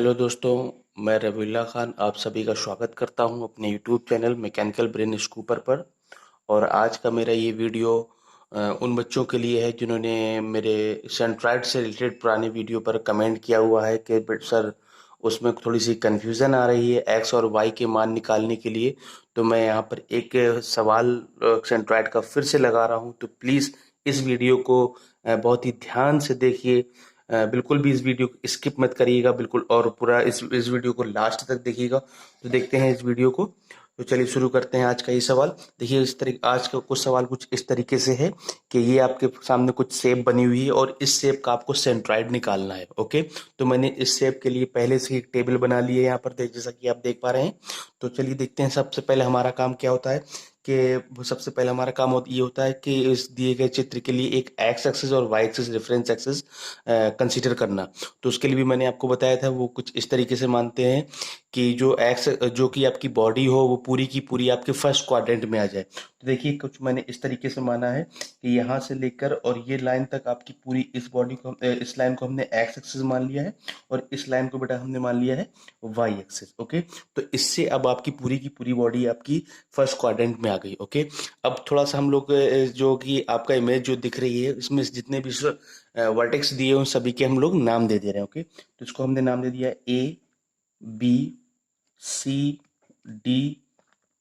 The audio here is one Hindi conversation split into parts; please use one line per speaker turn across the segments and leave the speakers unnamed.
हेलो दोस्तों, मैं रवीला खान आप सभी का स्वागत करता हूं अपने YouTube channel mechanical brain scooper पर। और आज का मेरा ये वीडियो उन बच्चों के लिए है जिन्होंने मेरे सेंट्राइड से रिलेटेड पुराने वीडियो पर कमेंट किया हुआ है कि सर उसमें थोड़ी सी कन्फ्यूज़न आ रही है एक्स और वाई के मान निकालने के लिए। तो मैं यहाँ पर एक सवाल सेंट्राइड का फिर से लगा रहा हूँ, तो प्लीज़ इस वीडियो को बहुत ही ध्यान से देखिए। बिल्कुल भी इस वीडियो को स्किप मत करिएगा बिल्कुल, और पूरा इस वीडियो को लास्ट तक देखिएगा। तो देखते हैं इस वीडियो को। तो चलिए शुरू करते हैं आज का ये सवाल। देखिए इस तरीके आज का कुछ सवाल कुछ इस तरीके से है कि ये आपके सामने कुछ शेप बनी हुई है और इस शेप का आपको सेंट्राइड निकालना है। ओके, तो मैंने इस शेप के लिए पहले से एक टेबल बना ली है यहाँ पर जैसा कि आप देख पा रहे हैं। तो चलिए देखते हैं सबसे पहले हमारा काम क्या होता है कि सबसे पहले हमारा काम ये होता है कि इस दिए गए चित्र के लिए एक एक्स एक्सिस और Y axis reference axis consider करना। तो उसके लिए भी मैंने आपको बताया था, वो कुछ इस तरीके से मानते हैं कि जो कि आपकी बॉडी हो वो पूरी की पूरी आपके फर्स्ट क्वाड्रेंट में आ जाए। तो देखिए कुछ मैंने इस तरीके से माना है कि यहाँ से लेकर और ये लाइन तक आपकी पूरी इस बॉडी को इस लाइन को हमने एक्स एक्सिस मान लिया है और इस लाइन को बेटा हमने मान लिया है वाई एक्सिस। ओके, तो इससे अब आपकी पूरी की पूरी बॉडी आपकी फर्स्ट क्वाड्रेंट में आ गई। ओके, अब थोड़ा सा हम लोग जो कि आपका इमेज जो दिख रही है इसमें जितने भी वर्टेक्स दिए उन सभी के हम लोग नाम दे दे रहे हैं। ओके, तो इसको हमने नाम दे दिया A B C D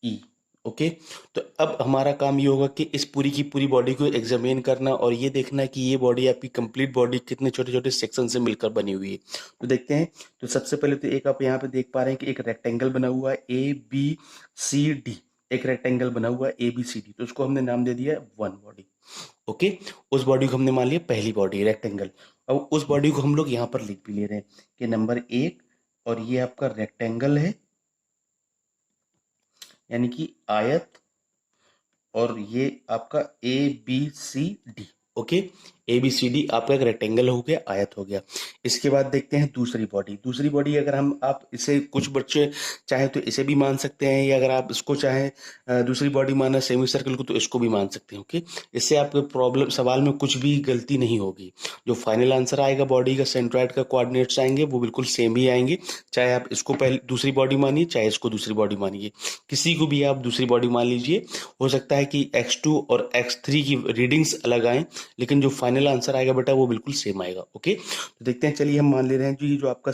E. Okay, तो अब हमारा काम ये होगा कि इस पूरी की पूरी बॉडी को एग्जामिन करना और ये देखना है कि ये बॉडी आपकी कंप्लीट बॉडी कितने छोटे छोटे सेक्शन से मिलकर बनी हुई है। तो देखते हैं। तो सबसे पहले तो एक आप यहाँ पे देख पा रहे हैं कि एक रेक्टेंगल बना हुआ है ए बी सी डी। एक रेक्टेंगल बना हुआ है ए बी सी डी, तो उसको हमने नाम दे दिया है वन बॉडी। ओके, उस बॉडी को हमने मान लिया पहली बॉडी रेक्टेंगल। अब उस बॉडी को हम लोग यहाँ पर लिख भी ले रहे हैं कि नंबर एक, और ये आपका रेक्टेंगल है यानी कि आयत, और ये आपका A B C D. Okay, A B C D आपका एक रेक्टेंगल हो गया, आयत हो गया। इसके बाद देखते हैं दूसरी बॉडी। दूसरी बॉडी अगर आप इसे कुछ बच्चे चाहे तो इसे भी मान सकते हैं, या अगर आप इसको चाहे दूसरी बॉडी माना सेमी सर्कल को, तो इसको भी मान सकते हैं। ओके, इससे आपके प्रॉब्लम सवाल में कुछ भी गलती नहीं होगी। जो फाइनल आंसर आएगा बॉडी का सेंट्रोइड का कोऑर्डिनेट्स आएंगे वो बिल्कुल सेम ही आएंगे, चाहे आप इसको पहले दूसरी बॉडी मानिए चाहे इसको दूसरी बॉडी मानिए। किसी को भी आप दूसरी बॉडी मान लीजिए। हो सकता है कि x2 और x3 की रीडिंग्स अलग आए, लेकिन जो फाइनल आंसर आएगा बेटा वो बिल्कुल सेम आएगा। ओके, तो देखते हैं। चलिए हम मान ले रहे हैं जी, जो आपका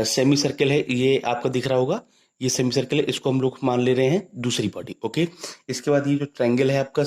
सेमी सर्कल है ये आपका दिख रहा होगा, ये सेमी सर्कल है, इसको हम लोग मान ले रहे हैं दूसरी बॉडी। ओके, इसके बाद ये जो ट्रायंगल है आपका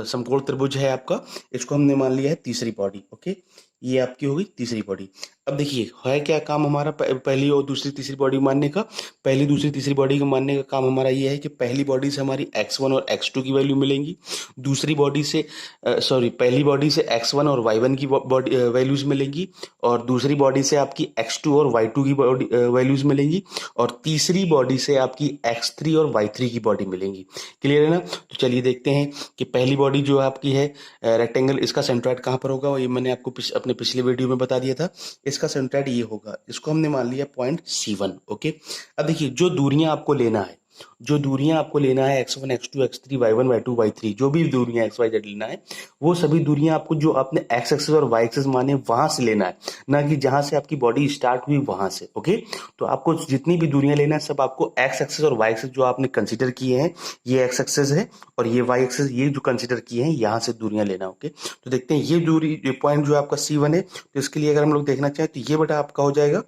समकोण त्रिभुज है आपका, इसको हमने मान लिया है तीसरी बॉडी। ओके, ये आपकी होगी तीसरी बॉडी। अब देखिए है क्या काम हमारा पहली और दूसरी तीसरी बॉडी मानने का। पहली दूसरी तीसरी बॉडी को मानने का काम हमारा ये है कि पहली बॉडी से हमारी x1 और x2 की वैल्यू मिलेंगी। दूसरी बॉडी से पहली बॉडी से x1 और y1 की बॉडी वैल्यूज मिलेंगी, और दूसरी बॉडी से आपकी x2 और y2 की बॉडी वैल्यूज मिलेंगी, और तीसरी बॉडी से आपकी x3 और y3 की बॉडी मिलेंगी। क्लियर है ना? तो चलिए देखते हैं कि पहली बॉडी जो आपकी है रेक्टेंगल, इसका सेंट्रोइड कहाँ पर होगा, ये मैंने आपको अपने पिछले वीडियो में बता दिया था। इसका सेंट्रोइड ये होगा, इसको हमने मान लिया पॉइंट C1। ओके, अब देखिए जो दूरियां आपको लेना है, जो दूरियां आपको लेना है x1 x2 x3 y1 y2 y3, जो भी दूरियां x y z लेना है, वो सभी दूरियां आपको जो आपने x एक्सिस और y एक्सिस माने वहां से लेना है, ना कि जहां से आपकी बॉडी स्टार्ट हुई वहां से। ओके, तो आपको जितनी भी दूरियां लेना है सब आपको x एक्सिस और y एक्सिस जो आपने कंसीडर किए हैं, ये x एक्सिस है और ये y एक्सिस, ये जो कंसीडर किए हैं यहां से दूरियां लेना। ओके, तो देखते हैं ये दूरी, ये पॉइंट जो आपका C1 है, तो इसके लिए अगर हम लोग देखना चाहें तो ये बेटा आपका हो जाएगा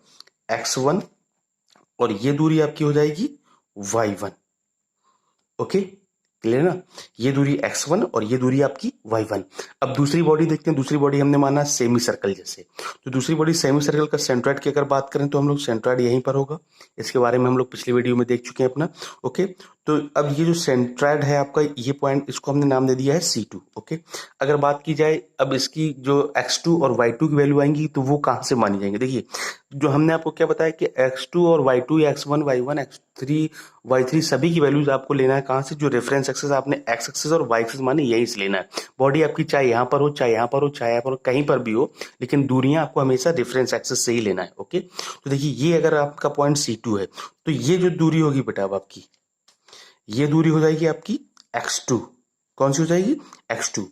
x1, और ये दूरी आपकी हो जाएगी y1। ओके, क्लियर ना? ये दूरी x1 और ये दूरी आपकी y1। अब दूसरी बॉडी देखते हैं। दूसरी बॉडी हमने माना सेमी सर्कल जैसे, तो दूसरी बॉडी सेमी सर्कल का सेंट्रोइड की अगर बात करें तो हम लोग सेंट्रोइड यहीं पर होगा। इसके बारे में हम लोग पिछले वीडियो में देख चुके हैं अपना। ओके, तो अब ये जो सेंट्रोइड है आपका, ये पॉइंट, इसको हमने नाम दे दिया है C2। ओके, अगर बात की जाए अब इसकी जो x2 और y2 की वैल्यू आएंगी तो वो कहाँ से मानी जाएंगे। देखिए जो हमने आपको क्या बताया कि x2 और y2 या x1 y1 x3 y3 सभी की वैल्यूज आपको लेना है कहाँ से, जो रेफरेंस एक्सिस आपने x एक्सिस और y एक्सिस माने यहीं से लेना है। बॉडी आपकी चाहे यहाँ पर हो चाहे यहाँ पर हो चाहे यहाँ पर हो, कहीं पर भी हो, लेकिन दूरियां आपको हमेशा रेफरेंस एक्सिस से ही लेना है। ओके, तो देखिए ये अगर आपका पॉइंट C2 है तो ये जो दूरी होगी बेटा अब आपकी, ये दूरी हो जाएगी आपकी x2। कौन सी हो जाएगी? x2।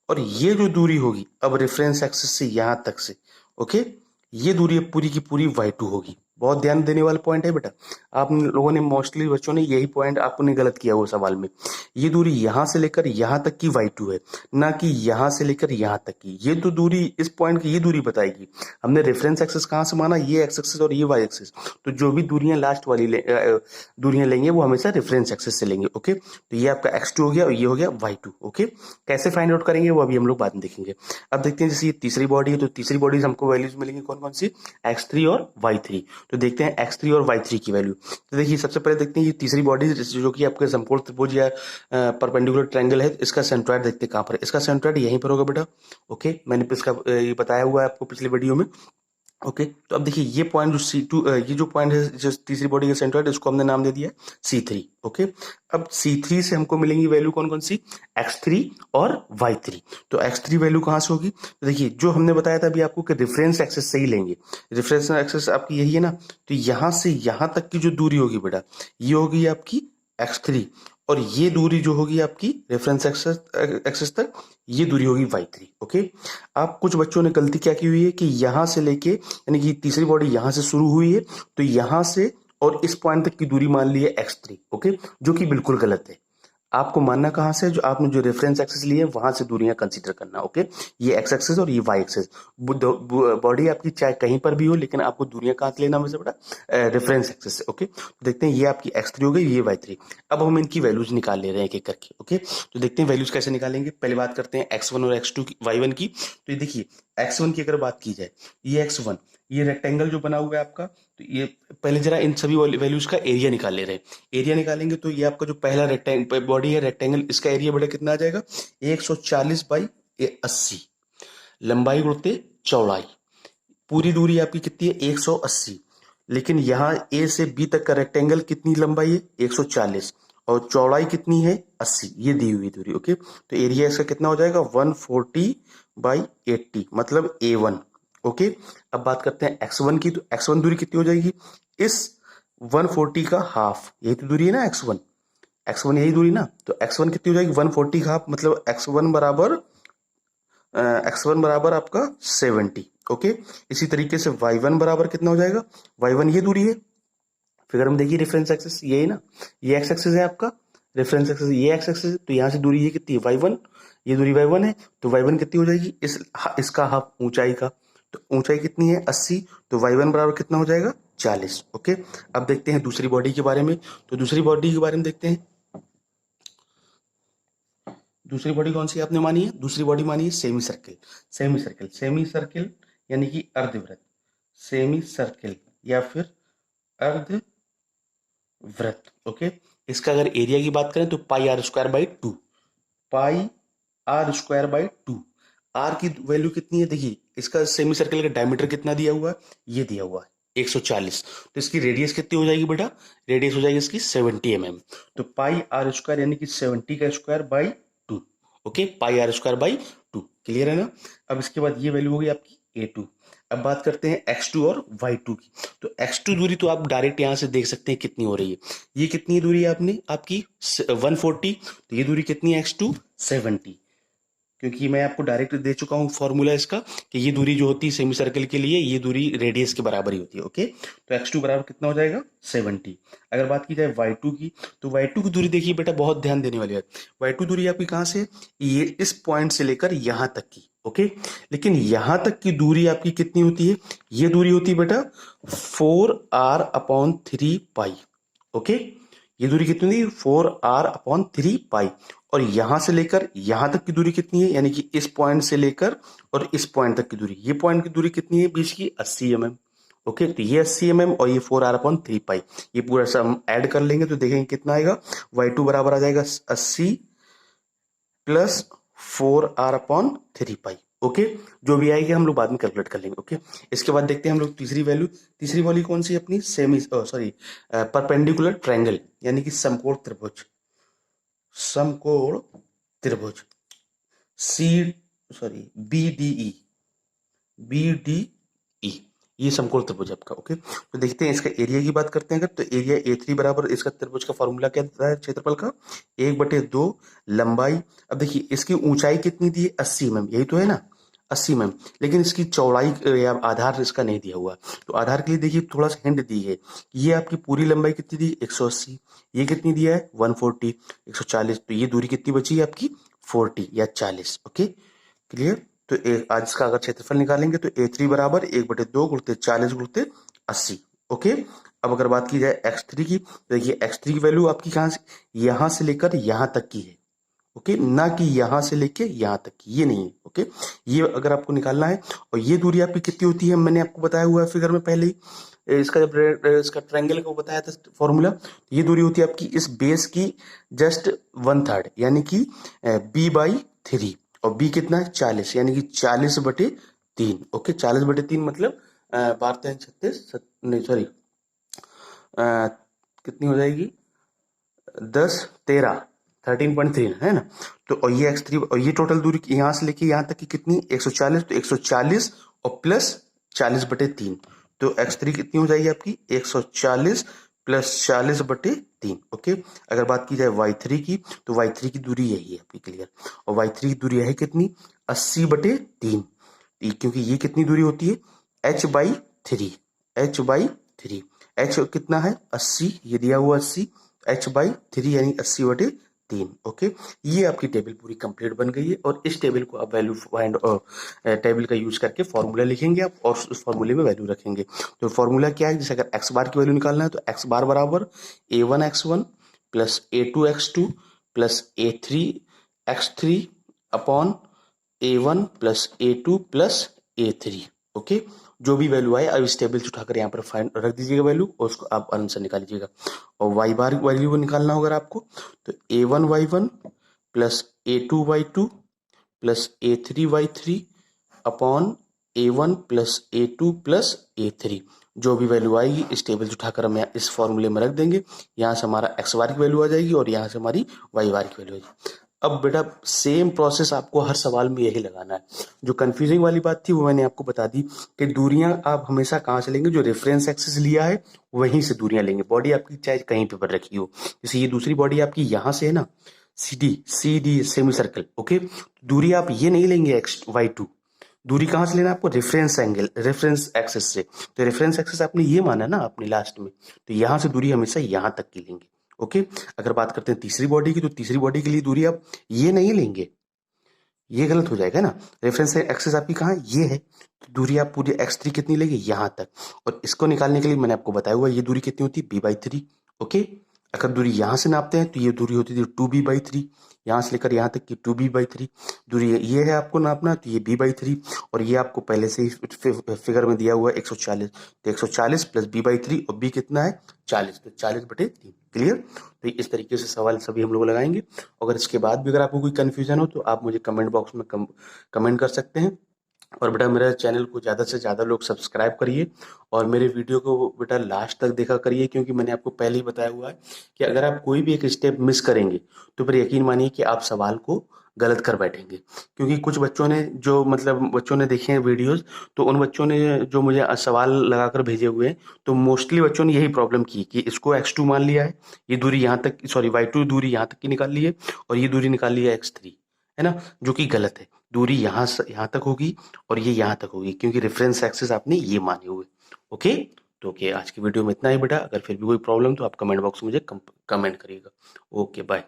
और ये जो दूरी होगी अब रेफरेंस एक्सिस से यहां तक से, ओके, ये दूरी अब पूरी की पूरी y2 होगी। बहुत ध्यान देने वाला पॉइंट है बेटा। आप लोगों ने मोस्टली बच्चों ने यही पॉइंट आपने गलत किया वो सवाल में। ये दूरी यहां से लेकर यहां तक की y2 है, ना कि यहां से लेकर यहां तक की। ये तो दूरी इस पॉइंट की ये दूरी बताएगी। हमने रेफरेंस एक्सिस कहां से माना, ये एक्स एक्सिस और ये y एक्सिस। तो जो भी दूरियां लास्ट वाली दूरियां लेंगे वो हमेशा रेफरेंस एक्सिस से लेंगे। ओके, तो ये आपका x2 हो गया और ये हो गया y2। ओके, कैसे फाइंड आउट करेंगे वो अभी हम लोग बाद में देखेंगे। अब देखते हैं जैसे ये तीसरी बॉडी है, तो तीसरी बॉडी से हमको वैल्यूज मिलेंगी कौन कौन सी, x3 और y3। तो देखते हैं x3 और y3 की वैल्यू। तो देखिए सबसे पहले देखते हैं ये तीसरी बॉडी जो कि आपके समकोण त्रिभुज या परपेंडिकुलर ट्रायंगल है, इसका सेंट्रोइड देखते हैं कहां पर है। इसका सेंट्रोइड यहीं पर होगा बेटा। ओके, मैंने इसका ये बताया हुआ है आपको पिछले वीडियो में। ओके, तो अब देखिए ये पॉइंट जो C2 ये जो पॉइंट है जो तीसरी बॉडी का सेंट्रोइड, इसको हमने नाम दे दिया C3। ओके, अब C3 से हमको मिलेंगी वैल्यू कौन कौन सी, x3 और y3। तो x3 वैल्यू कहां से होगी, तो देखिए जो हमने बताया था अभी आपको कि रेफरेंस एक्सिस से ही लेंगे। रेफरेंस एक्सिस आपकी यही है ना, तो यहां से यहां तक की जो दूरी होगी बेटा, ये होगी आपकी x3, और ये दूरी जो होगी आपकी रेफरेंस एक्सिस तक, ये दूरी होगी y3। ओके, आप कुछ बच्चों ने गलती क्या की हुई है कि यहां से लेके यानी कि तीसरी बॉडी यहां से शुरू हुई है, तो यहां से और इस पॉइंट तक की दूरी मान ली है x3। ओके, जो कि बिल्कुल गलत है। आपको मानना कहां से, जो आपने जो रेफरेंस एक्सिस लिए वहां से दूरियां कंसीडर करना। ओके, ये एक्स एक्सिस और ये वाई एक्सिस। बॉडी आपकी चाहे कहीं पर भी हो, लेकिन आपको दूरियां कहां से लेना वैसे बेटा, रेफरेंस एक्सिस से। ओके, तो देखते हैं ये आपकी x3 हो गई, ये y3। अब हम इनकी वैल्यूज निकाल ले रहे हैं एक एक करके। ओके, तो देखते हैं वैल्यूज कैसे निकालेंगे। पहले बात करते हैं x1 और x2 की, y1 की। तो ये देखिए x1 की अगर बात की जाए, ये x1, ये रेक्टेंगल जो बना हुआ है आपका, तो ये पहले जरा इन सभी वैल्यूज का एरिया निकाल ले रहे हैं। एरिया निकालेंगे तो ये आपका जो पहला रेक्टेंगल बॉडी है रेक्टेंगल, इसका एरिया बेटा कितना आ जाएगा, 140 बाई 80। लंबाई गुणते चौड़ाई, पूरी दूरी आपकी कितनी है 180, लेकिन यहाँ ए से बी तक का रेक्टेंगल कितनी लंबाई है 140, और चौड़ाई कितनी है 80, ये दी हुई दूरी। ओके, तो एरिया इसका कितना हो जाएगा 140 बाई 80, मतलब A1। ओके, अब बात करते हैं x1 की। तो x1 दूरी कितनी हो जाएगी, इस 140 का हाफ, यही तो दूरी है ना x1, x1 यही दूरी ना, तो x1 कितनी हो जाएगी 140 का हाफ, मतलब x1 बराबर आपका 70। ओके, इसी तरीके से y1 बराबर कितना हो जाएगा, y1 ये दूरी है, फिगर में देखिए रेफरेंस एक्सिस ये है ना, ये x एक्सिस है आपका, रेफरेंस एक्सिस ये x एक्सिस है, तो यहाँ से दूरी ये कितनी है y1, ये दूरी y1 है, तो y1 कितनी हो जाएगी, इसका हाफ ऊंचाई का, तो ऊंचाई कितनी है 80, तो y1 बराबर कितना हो जाएगा 40। ओके, अब देखते हैं दूसरी बॉडी के बारे में। तो दूसरी बॉडी के बारे में देखते हैं, दूसरी बॉडी कौन सी आपने मानी है, दूसरी बॉडी मानी है semi circle. Semi circle, semi circle यानी कि अर्धवृत्त, सेमी सर्किल या फिर अर्धवृत्त। ओके, इसका अगर एरिया की बात करें तो pi are square by 2, pi are square by 2। R की वैल्यू कितनी है, देखिए इसका सेमी सर्किल का डायमीटर कितना दिया हुआ है, ये दिया हुआ है 140, तो इसकी रेडियस कितनी हो जाएगी बेटा, रेडियस हो जाएगी इसकी 70 mm। तो पाई आर स्क्वायर यानी कि 70 का square by 2। Okay, pi are square by 2, clear है ना। अब इसके बाद ये वैल्यू होगी आपकी A2। अब बात करते हैं x2 और y2 की। तो x2 दूरी तो आप डायरेक्ट यहां से देख सकते हैं कितनी हो रही है, ये कितनी दूरी है आपने आपकी 140, तो ये दूरी कितनी है x2 70, क्योंकि मैं आपको डायरेक्ट दे चुका हूं फॉर्मूला इसका कि ये दूरी जो होती है सेमी सर्कल के लिए, ये दूरी रेडियस के बराबर ही होती है। ओके, तो x2 बराबर कितना हो जाएगा 70। अगर बात की जाए y2 की, तो y2 की दूरी देखिए बेटा, बहुत ध्यान देने वाली बात, y2 दूरी आपकी कहां से, ये इस पॉइंट से लेकर यहां तक की। ओके, लेकिन यहां तक की दूरी आपकी कितनी होती है, ये दूरी होती है बेटा 4r/3 पाई। ओके, ये दूरी कितनी होती है 4r/3 पाई, और यहां से लेकर यहां तक की दूरी कितनी है, यानी कि इस पॉइंट से लेकर और इस पॉइंट तक की दूरी, ये पॉइंट की दूरी कितनी है बीच की 80 mm। ओके, तो ये 80 mm और ये 4r/3 पाई, ये पूरा सम ऐड कर लेंगे तो देखेंगे कितना आएगा, y2 बराबर आ जाएगा 80 प्लस 4r/3 पाई। ओके, जो भी आएगी हम लोग बाद में कैलकुलेट कर लेंगे। ओके, इसके बाद देखते हैं हम लोग तीसरी वैल्यू। तीसरी वाली कौन सी अपनी सेमी सॉरी परपेंडिकुलर ट्रायंगल यानी कि समकोण त्रिभुज, समकोण त्रिभुज सी सॉरी BDE, BDE, ये समकोण त्रिभुज है आपका। ओके, तो देखते हैं इसका एरिया की बात करते हैं अगर, तो एरिया A3 बराबर इसका त्रिभुज का फॉर्मूला क्या देता है क्षेत्रफल का 1/2 लंबाई। अब देखिए इसकी ऊंचाई कितनी दी है 80 mm, यही तो है ना 80 mm, लेकिन इसकी चौड़ाई या आधार इसका नहीं दिया हुआ। तो आधार के लिए देखिए थोड़ा सा हिंट दी है, ये आपकी पूरी लंबाई कितनी दी 180, ये कितनी दिया है 140, 140, तो ये दूरी कितनी बची है आपकी 40 या 40। Okay clear. तो आज इसका अगर क्षेत्रफल निकालेंगे तो A3 बराबर 1/2 गुणित 40 गुणित 80। ओके, अब अगर बात की जाए x3 की, तो देखिए x3 की वैल्यू आपकी कहां से, यहां से लेकर यहां तक की है। ओके, ना कि यहां से लेके यहां तक की, ये नहीं है। ओके, ये अगर आपको निकालना है, और ये दूरी आपकी कितनी होती है मैंने आपको बताया हुआ है फिगर में पहले ही, इसका जब इसका ट्रायंगल को बताया था फॉर्मूला, ये दूरी होती है आपकी इस बेस की जस्ट 1/3, यानी कि b/3, और b कितना है 40, यानी कि 40/3। ओके, 40/3 मतलब 12 36 नहीं सॉरी कितनी हो जाएगी 10 13 13.3 है ना। तो और ये x3 और ये टोटल दूरी यहां से लेके यहां तक की कितनी 140, तो 140 और प्लस 40/3, तो x3 कितनी हो जाएगी आपकी 140 प्लस 40/3। ओके, अगर बात की जाए y3 की, तो y3 की दूरी यही है आपकी क्लियर, और y3 की दूरी है कितनी 80/3, क्योंकि ये कितनी दूरी होती है h/3, h/3, h कितना है 80, ये दिया हुआ 80, h/3 यानी 80/3। ओके, ये आपकी टेबल पूरी कंप्लीट बन गई है, और इस टेबल को आप वैल्यू फाइंड टेबल का यूज करके फॉर्मूला लिखेंगे आप, और उस फॉर्मूले में वैल्यू रखेंगे। तो फॉर्मूला क्या है, जैसे अगर एक्स बार की वैल्यू निकालना है तो एक्स बार बराबर a1x1 plus a2x2 plus a3x3 upon a1 plus a2 plus a3। Okay, जो भी वैल्यू आए अब इस टेबल से उठाकर यहाँ पर फाइंड रख दीजिएगा वैल्यू, और उसको आप आंसर निकाल लीजिएगा। और वाई बार वैल्यू को निकालना होगा आपको, तो a1y1 plus a2y2 plus a3y3 upon a1 plus a2 plus a3, जो भी वैल्यू आएगी इस टेबल से उठाकर हम इस फॉर्मूले में रख देंगे। यहाँ से हमारा एक्स बार की वैल्यू आ जाएगी, और यहाँ से हमारी वाई बार की वैल्यू आ जाएगी। अब बेटा सेम प्रोसेस आपको हर सवाल में यही लगाना है। जो कंफ्यूजिंग वाली बात थी वो मैंने आपको बता दी कि दूरियां आप हमेशा कहाँ से लेंगे, जो रेफरेंस एक्सिस लिया है वहीं से दूरियां लेंगे। बॉडी आपकी चाहे कहीं पे पर रखी हो, जैसे ये दूसरी बॉडी आपकी यहाँ से है ना, C D semicircle. Okay, दूरी आप ये नहीं लेंगे x y2, दूरी कहाँ से लेना है आपको रेफरेंस एंगल, रेफरेंस एक्सिस से। तो रेफरेंस एक्सिस आपने ये माना ना अपने लास्ट में, तो यहाँ से दूरी हमेशा यहाँ तक की लेंगे। ओके, अगर बात करते हैं तीसरी बॉडी की, तो तीसरी बॉडी के लिए दूरी आप ये नहीं लेंगे, ये गलत हो जाएगा ना। रेफरेंस एक्सिस आपकी कहाँ ये है, तो दूरी आप पूरी x3 कितनी लेंगे यहाँ तक, और इसको निकालने के लिए मैंने आपको बताया हुआ ये दूरी कितनी होती है b/3। ओके, अगर दूरी यहाँ से नापते हैं तो ये दूरी होती थी 2b/3, यहाँ से लेकर यहाँ तक की 2b/3 दूरी ये है आपको नापना, तो ये b/3, और ये आपको पहले से ही फिगर में दिया हुआ है 140, तो 140 प्लस b/3, और b कितना है 40, तो 40/3। क्लियर। तो इस तरीके से सवाल सभी हम लोग लगाएंगे। अगर इसके बाद भी अगर आपको कोई कंफ्यूजन हो तो आप मुझे कमेंट बॉक्स में कमेंट कर सकते हैं। और बेटा मेरे चैनल को ज़्यादा से ज़्यादा लोग सब्सक्राइब करिए, और मेरे वीडियो को बेटा लास्ट तक देखा करिए, क्योंकि मैंने आपको पहले ही बताया हुआ है कि अगर आप कोई भी एक स्टेप मिस करेंगे तो फिर यकीन मानिए कि आप सवाल को गलत कर बैठेंगे। क्योंकि कुछ बच्चों ने जो मतलब बच्चों ने देखे हैं वीडियोस, तो उन बच्चों ने जो मुझे सवाल लगाकर भेजे हुए हैं, तो मोस्टली बच्चों ने यही प्रॉब्लम की कि इसको x2 मान लिया है, ये दूरी यहाँ तक सॉरी y2 दूरी यहाँ तक की निकाल ली है, और ये दूरी निकाल ली है x3, है ना, जो कि गलत है। दूरी यहाँ तक होगी और ये यहाँ तक होगी, क्योंकि रेफरेंस एक्सिस आपने ये माने हुए। ओके, तो ओके आज की वीडियो में इतना ही बेटा, अगर फिर भी कोई प्रॉब्लम तो आप कमेंट बॉक्स में मुझे कमेंट करिएगा। Okay bye.